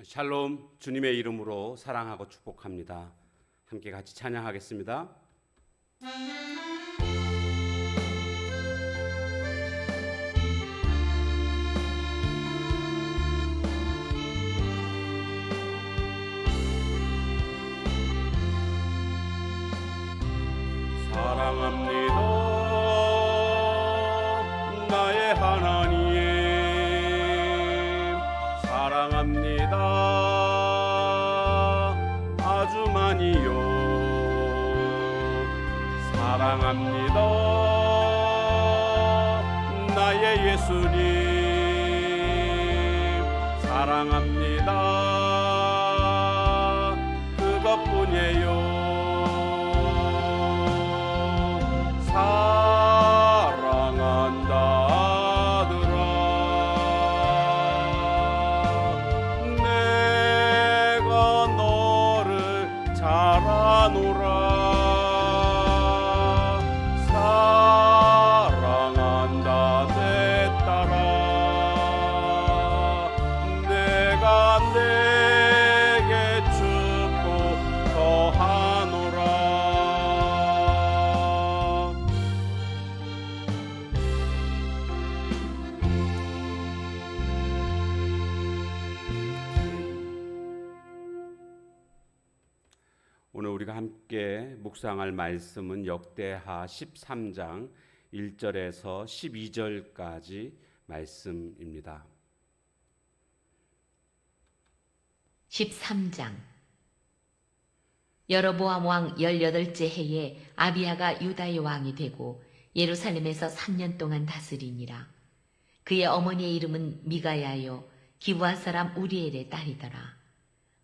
샬롬, 주님의 이름으로 사랑하고 축복합니다. 함께 같이 찬양하겠습니다. 사랑합니다 나의 하나님, 사랑합니다 아주 많이요. 사랑합니다 나의 예수님, 사랑합니다 그것뿐이에요. 사랑한다 아들아, 내가 너를 잘 아노라. 사랑한다 내 딸아, 내가 내게 축복 더하노라. 오늘 우리가 함께 묵상할 말씀은 역대하 13장 1절에서 12절까지 말씀입니다. 13장. 여로보암 왕 18째 해에 아비야가 유다의 왕이 되고 예루살렘에서 3년 동안 다스리니라. 그의 어머니의 이름은 미가야요 기브아 사람 우리엘의 딸이더라.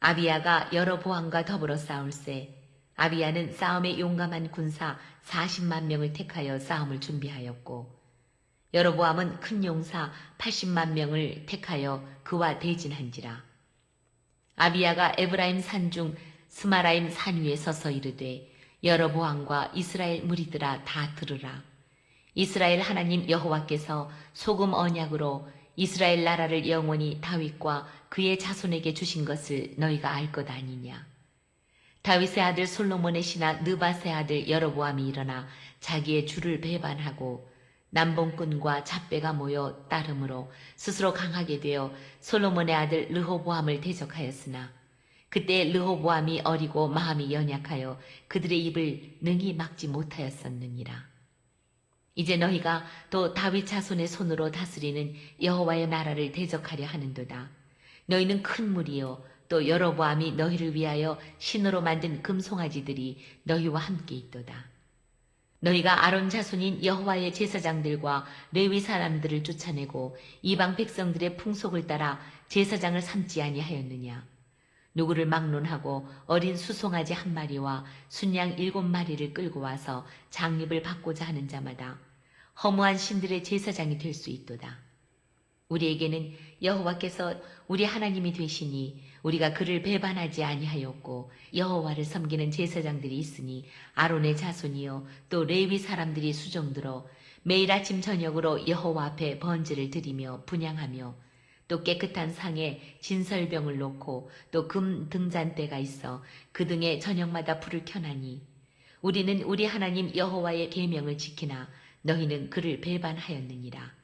아비야가 여로보암과 더불어 싸울세 아비야는 싸움에 용감한 군사 40만 명을 택하여 싸움을 준비하였고 여로보암은 큰 용사 80만 명을 택하여 그와 대진한지라. 아비야가 에브라임 산중 스마라임 산 위에 서서 이르되 여로보암과 이스라엘 무리들아 다 들으라. 이스라엘 하나님 여호와께서 소금 언약으로 이스라엘 나라를 영원히 다윗과 그의 자손에게 주신 것을 너희가 알 것 아니냐. 다윗의 아들 솔로몬의 신하 느밧의 아들 여로보암이 일어나 자기의 주를 배반하고 남봉꾼과 잡배가 모여 따름으로 스스로 강하게 되어 솔로몬의 아들 르호보암을 대적하였으나 그때 르호보암이 어리고 마음이 연약하여 그들의 입을 능히 막지 못하였었느니라. 이제 너희가 또 다윗 자손의 손으로 다스리는 여호와의 나라를 대적하려 하는도다. 너희는 큰 무리요 또 여로보암이 너희를 위하여 신으로 만든 금송아지들이 너희와 함께 있도다. 너희가 아론 자손인 여호와의 제사장들과 레위 사람들을 쫓아내고 이방 백성들의 풍속을 따라 제사장을 삼지 아니하였느냐. 누구를 막론하고 어린 수송아지 1마리와 순양 7마리를 끌고 와서 장립을 받고자 하는 자마다 허무한 신들의 제사장이 될 수 있도다. 우리에게는 여호와께서 우리 하나님이 되시니 우리가 그를 배반하지 아니하였고 여호와를 섬기는 제사장들이 있으니 아론의 자손이요 또 레위 사람들이 수종들어 매일 아침 저녁으로 여호와 앞에 번제를 드리며 분향하며 또 깨끗한 상에 진설병을 놓고 또 금 등잔대가 있어 그 등에 저녁마다 불을 켜나니 우리는 우리 하나님 여호와의 계명을 지키나 너희는 그를 배반하였느니라.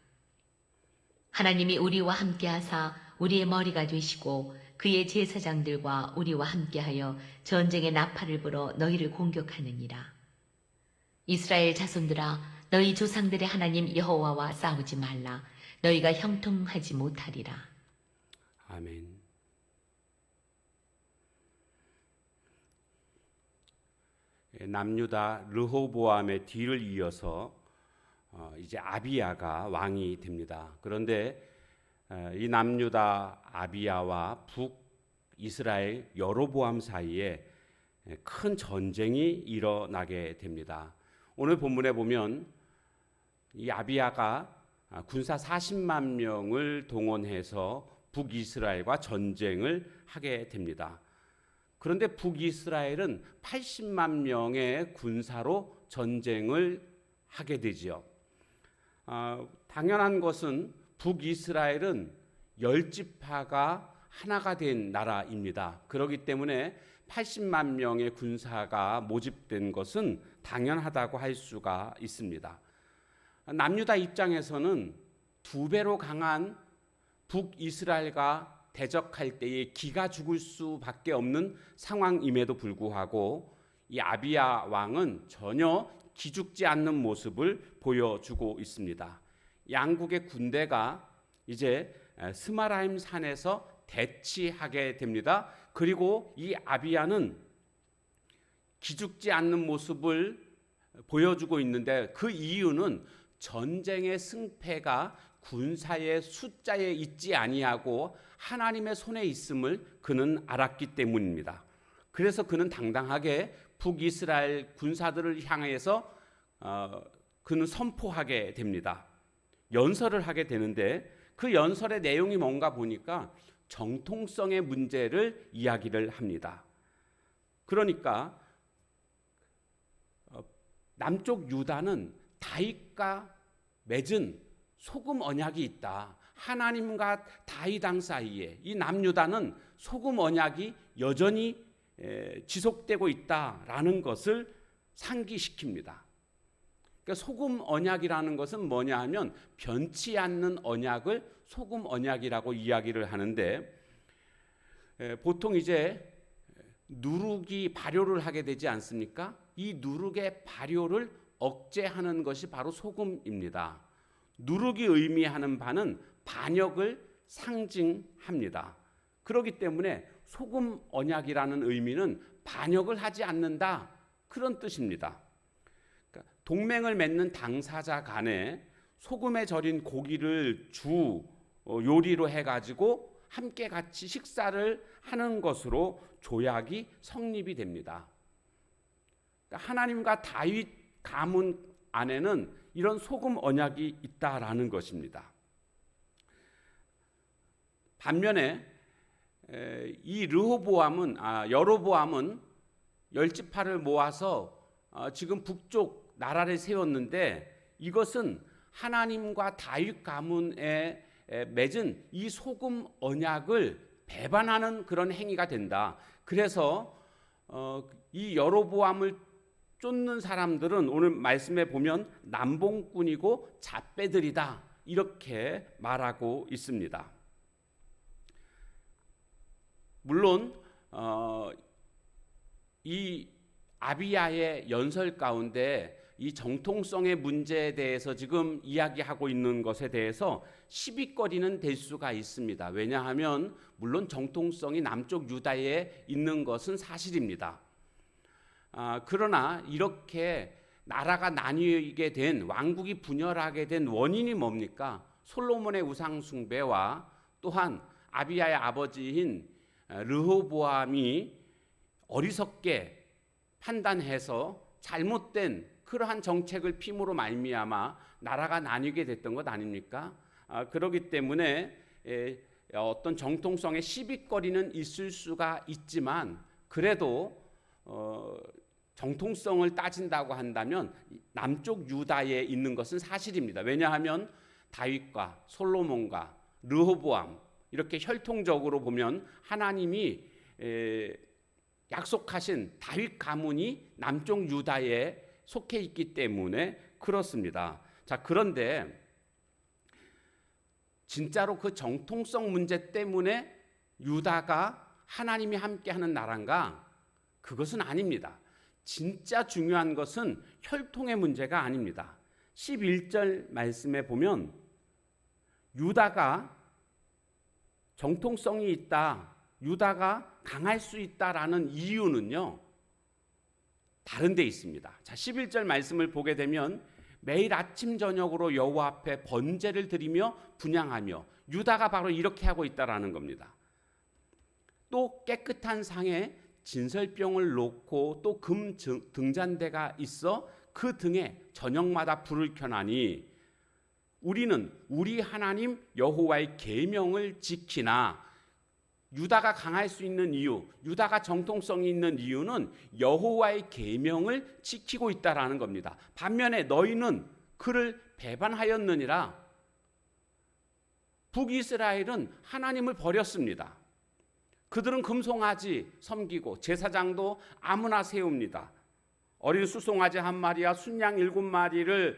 하나님이 우리와 함께하사 우리의 머리가 되시고 그의 제사장들과 우리와 함께하여 전쟁의 나팔을 불어 너희를 공격하느니라. 이스라엘 자손들아, 너희 조상들의 하나님 여호와와 싸우지 말라. 너희가 형통하지 못하리라. 아멘. 남유다 르호보암의 뒤를 이어서 이제 아비야가 왕이 됩니다. 그런데 이 남유다 아비야와 북이스라엘 여로보암 사이에 큰 전쟁이 일어나게 됩니다. 오늘 본문에 보면 이 아비야가 군사 40만 명을 동원해서 북이스라엘과 전쟁을 하게 됩니다. 그런데 북이스라엘은 80만 명의 군사로 전쟁을 하게 되지요. 당연한 것은 북이스라엘은 10지파가 하나가 된 나라입니다. 그렇기 때문에 80만 명의 군사가 모집된 것은 당연하다고 할 수가 있습니다. 남유다 입장에서는 두 배로 강한 북이스라엘과 대적할 때에 기가 죽을 수밖에 없는 상황임에도 불구하고 이 아비야 왕은 전혀 기죽지 않는 모습을 보여주고 있습니다. 양국의 군대가 이제 스마라임 산에서 대치하게 됩니다. 그리고 이 아비야는 기죽지 않는 모습을 보여주고 있는데 그 이유는 전쟁의 승패가 군사의 숫자에 있지 아니하고 하나님의 손에 있음을 그는 알았기 때문입니다. 그래서 그는 당당하게 북이스라엘 군사들을 향해서 그는 선포하게 됩니다. 연설을 하게 되는데 그 연설의 내용이 뭔가 보니까 정통성의 문제를 이야기를 합니다. 그러니까 남쪽 유다는 다윗과 맺은 소금 언약이 있다. 하나님과 다윗 왕 사이에 이 남유다는 소금 언약이 여전히 지속되고 있다라는 것을 상기시킵니다. 그러니까 소금 언약이라는 것은 뭐냐 하면 변치 않는 언약을 소금 언약이라고 이야기를 하는데 보통 이제 누룩이 발효를 하게 되지 않습니까? 이 누룩의 발효를 억제하는 것이 바로 소금입니다. 누룩이 의미하는 바는 반역을 상징합니다. 그렇기 때문에 소금 언약이라는 의미는 반역을 하지 않는다 그런 뜻입니다. 그러니까 동맹을 맺는 당사자 간에 소금에 절인 고기를 주 요리로 해가지고 함께 같이 식사를 하는 것으로 조약이 성립이 됩니다. 그러니까 하나님과 다윗 가문 안에는 이런 소금 언약이 있다라는 것입니다. 반면에 이 여로보암은 열지파를 모아서 지금 북쪽 나라를 세웠는데 이것은 하나님과 다윗 가문에 맺은 이 소금 언약을 배반하는 그런 행위가 된다. 그래서 이 여로보암을 쫓는 사람들은 오늘 말씀에 보면 남봉꾼이고 잣배들이다 이렇게 말하고 있습니다. 물론 이 아비야의 연설 가운데 이 정통성의 문제에 대해서 지금 이야기하고 있는 것에 대해서 시비거리는 될 수가 있습니다. 왜냐하면 물론 정통성이 남쪽 유다에 있는 것은 사실입니다. 그러나 이렇게 나라가 나뉘게 된 왕국이 분열하게 된 원인이 뭡니까? 솔로몬의 우상 숭배와 또한 아비야의 아버지인 르호보암이 어리석게 판단해서 잘못된 그러한 정책을 핌으로 말미암아 나라가 나뉘게 됐던 것 아닙니까? 그렇기 때문에 어떤 정통성의 시비거리는 있을 수가 있지만 그래도 정통성을 따진다고 한다면 남쪽 유다에 있는 것은 사실입니다. 왜냐하면 다윗과 솔로몬과 르호보암 이렇게 혈통적으로 보면 하나님이 약속하신 다윗 가문이 남쪽 유다에 속해 있기 때문에 그렇습니다. 자, 그런데 진짜로 그 정통성 문제 때문에 유다가 하나님이 함께하는 나라인가? 그것은 아닙니다. 진짜 중요한 것은 혈통의 문제가 아닙니다. 11절 말씀에 보면 유다가 정통성이 있다, 유다가 강할 수 있다라는 이유는요, 다른 데 있습니다. 자, 11절 말씀을 보게 되면 매일 아침 저녁으로 여호와 앞에 번제를 드리며 분향하며 유다가 바로 이렇게 하고 있다라는 겁니다. 또 깨끗한 상에 진설병을 놓고 또 금 등잔대가 있어 그 등에 저녁마다 불을 켜나니 우리는 우리 하나님 여호와의 계명을 지키나. 유다가 강할 수 있는 이유, 유다가 정통성이 있는 이유는 여호와의 계명을 지키고 있다라는 겁니다. 반면에 너희는 그를 배반하였느니라. 북이스라엘은 하나님을 버렸습니다. 그들은 금송아지 섬기고 제사장도 아무나 세웁니다. 어린 수송아지 한 마리와 순양 7마리를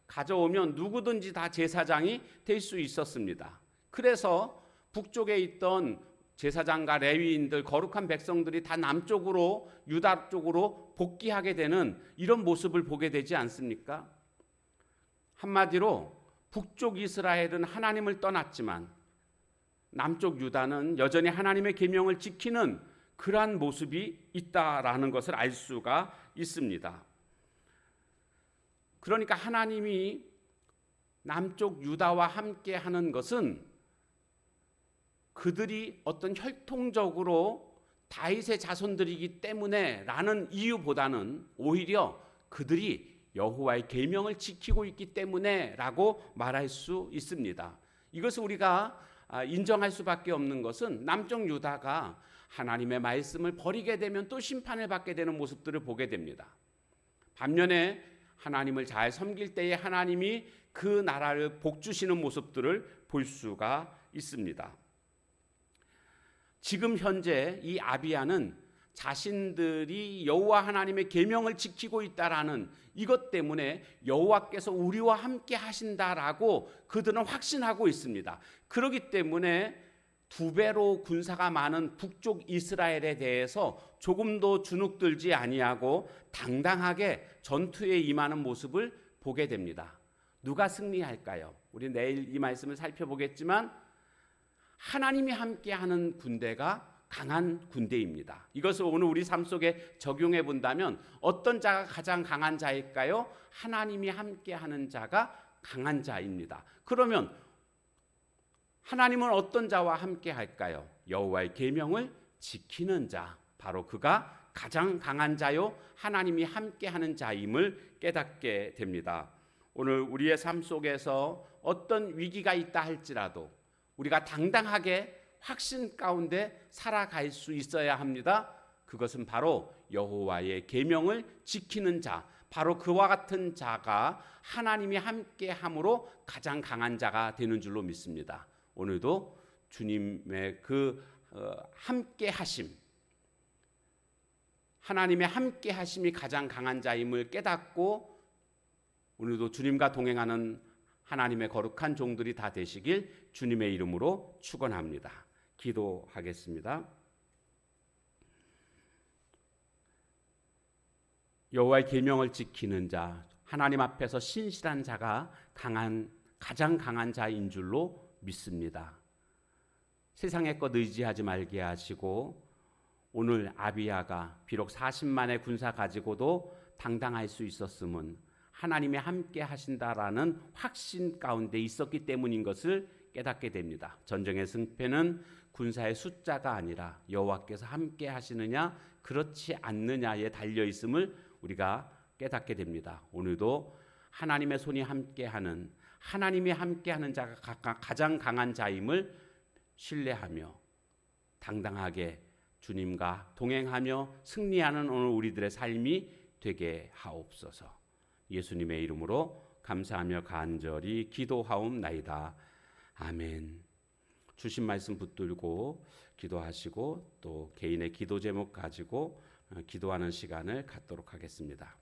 가져오면 누구든지 다 제사장이 될 수 있었습니다. 그래서 북쪽에 있던 제사장과 레위인들, 거룩한 백성들이 다 남쪽으로, 유다 쪽으로 복귀하게 되는 이런 모습을 보게 되지 않습니까? 한마디로 북쪽 이스라엘은 하나님을 떠났지만 남쪽 유다는 여전히 하나님의 계명을 지키는 그러한 모습이 있다라는 것을 알 수가 있습니다. 그러니까 하나님이 남쪽 유다와 함께 하는 것은 그들이 어떤 혈통적으로 다윗의 자손들이기 때문에 라는 이유보다는 오히려 그들이 여호와의 계명을 지키고 있기 때문에 라고 말할 수 있습니다. 이것을 우리가 인정할 수밖에 없는 것은 남쪽 유다가 하나님의 말씀을 버리게 되면 또 심판을 받게 되는 모습들을 보게 됩니다. 반면에 하나님을 잘 섬길 때에 하나님이 그 나라를 복주시는 모습들을 볼 수가 있습니다. 지금 현재 이 아비야는 자신들이 여호와 하나님의 계명을 지키고 있다라는 이것 때문에 여호와께서 우리와 함께 하신다라고 그들은 확신하고 있습니다. 그렇기 때문에 2배로 군사가 많은 북쪽 이스라엘에 대해서 조금도 주눅들지 아니하고 당당하게 전투에 임하는 모습을 보게 됩니다. 누가 승리할까요? 우리 내일 이 말씀을 살펴보겠지만 하나님이 함께하는 군대가 강한 군대입니다. 이것을 오늘 우리 삶 속에 적용해 본다면 어떤 자가 가장 강한 자일까요? 하나님이 함께하는 자가 강한 자입니다. 그러면 하나님은 어떤 자와 함께 할까요? 여호와의 계명을 지키는 자, 바로 그가 가장 강한 자요 하나님이 함께하는 자임을 깨닫게 됩니다. 오늘 우리의 삶 속에서 어떤 위기가 있다 할지라도 우리가 당당하게 확신 가운데 살아갈 수 있어야 합니다. 그것은 바로 여호와의 계명을 지키는 자, 바로 그와 같은 자가 하나님이 함께함으로 가장 강한 자가 되는 줄로 믿습니다. 오늘도 주님의 그 함께하심, 하나님의 함께하심이 가장 강한 자임을 깨닫고 오늘도 주님과 동행하는 하나님의 거룩한 종들이 다 되시길 주님의 이름으로 축원합니다. 기도하겠습니다. 여호와의 계명을 지키는 자, 하나님 앞에서 신실한 자가 가장 강한 자인 줄로 믿습니다. 세상의 것 의지하지 말게 하시고 오늘 아비야가 비록 40만의 군사 가지고도 당당할 수 있었음은 하나님이 함께 하신다라는 확신 가운데 있었기 때문인 것을 깨닫게 됩니다. 전쟁의 승패는 군사의 숫자가 아니라 여호와께서 함께 하시느냐 그렇지 않느냐에 달려 있음을 우리가 깨닫게 됩니다. 오늘도 하나님의 손이 함께하는, 하나님이 함께하는 자가 가장 강한 자임을 신뢰하며 당당하게 주님과 동행하며 승리하는 오늘 우리들의 삶이 되게 하옵소서. 예수님의 이름으로 감사하며 간절히 기도하옵나이다. 아멘. 주신 말씀 붙들고 기도하시고 또 개인의 기도 제목 가지고 기도하는 시간을 갖도록 하겠습니다.